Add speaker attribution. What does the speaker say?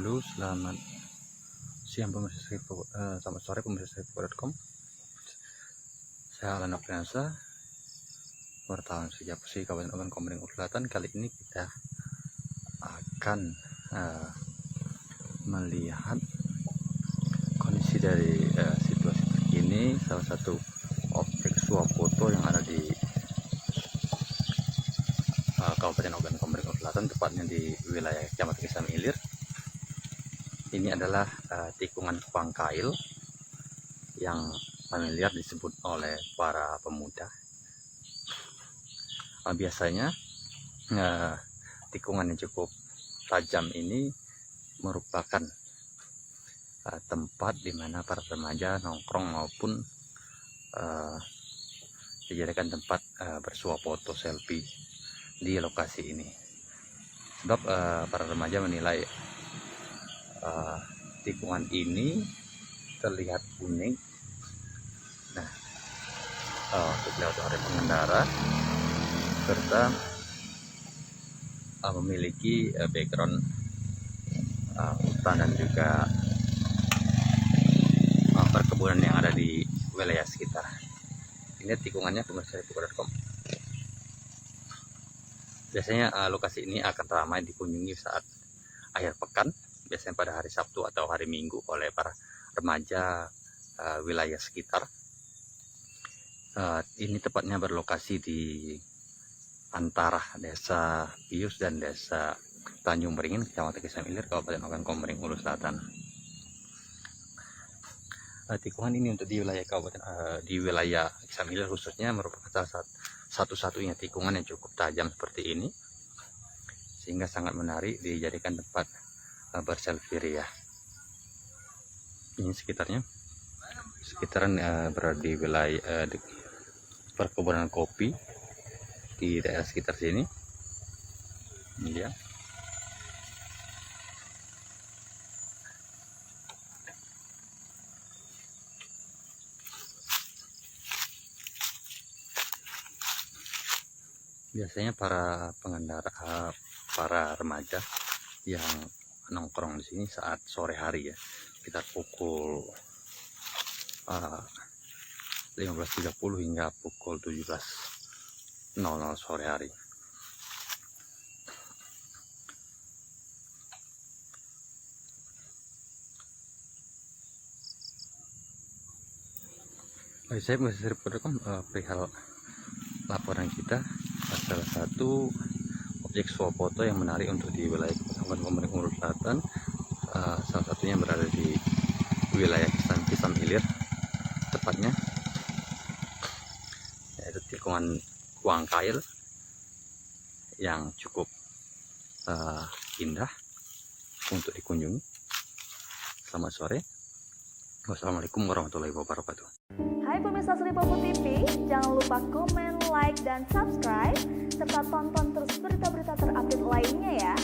Speaker 1: Halo, selamat siang pemirsa Seripo, selamat sore pemirsa Seripo.com. Saya Alan Nopriansa, wartawan Sejak Besi Kabupaten Ogan Komering Ulu Selatan. Kali ini kita akan melihat kondisi dari situasi terkini salah satu objek swafoto yang ada di Kabupaten Ogan Komering Ulu Selatan, tepatnya di wilayah Kecamatan Kisam Ilir. Ini adalah tikungan Pangkail yang familiar disebut oleh para pemuda. Biasanya tikungan yang cukup tajam ini merupakan tempat di mana para remaja nongkrong maupun dijadikan tempat bersuah foto selfie di lokasi ini. Sebab para remaja menilai tikungan ini terlihat unik. Nah, untuk lewat oleh pengendara serta memiliki background hutan dan juga perkebunan yang ada di wilayah sekitar. Ini tikungannya pemirsa Seripo.com. Biasanya lokasi ini akan ramai dikunjungi saat akhir pekan, biasanya pada hari Sabtu atau hari Minggu oleh para remaja wilayah sekitar. Ini tepatnya berlokasi di antara Desa Pius dan Desa Tanjung Beringin, Kecamatan Kisam Ilir, Kabupaten Ogan Komering Ulu Selatan. Tikungan ini untuk di wilayah di wilayah Kisam Ilir khususnya merupakan satu-satunya tikungan yang cukup tajam seperti ini, sehingga sangat menarik dijadikan tempat berselfie ria. Ini sekitaran berada di wilayah di perkebunan kopi di daerah sekitar sini. Ini dia. Biasanya para pengendara, para remaja yang nongkrong di sini saat sore hari ya, sekitar pukul 15.30 hingga pukul 17.00 sore hari. Saya masih Seripo.com perihal laporan kita salah satu objek swafoto yang menarik untuk di wilayah Kabupaten Komering Ulu Selatan. Salah satunya berada di wilayah Kisam Ilir, tepatnya yaitu tikungan Pangkail yang cukup indah untuk dikunjungi. Selamat sore. Wassalamualaikum warahmatullahi wabarakatuh.
Speaker 2: Hai pemirsa Seripo TV, jangan lupa komen, like, dan subscribe, serta tonton terus berita-berita terupdate lainnya ya.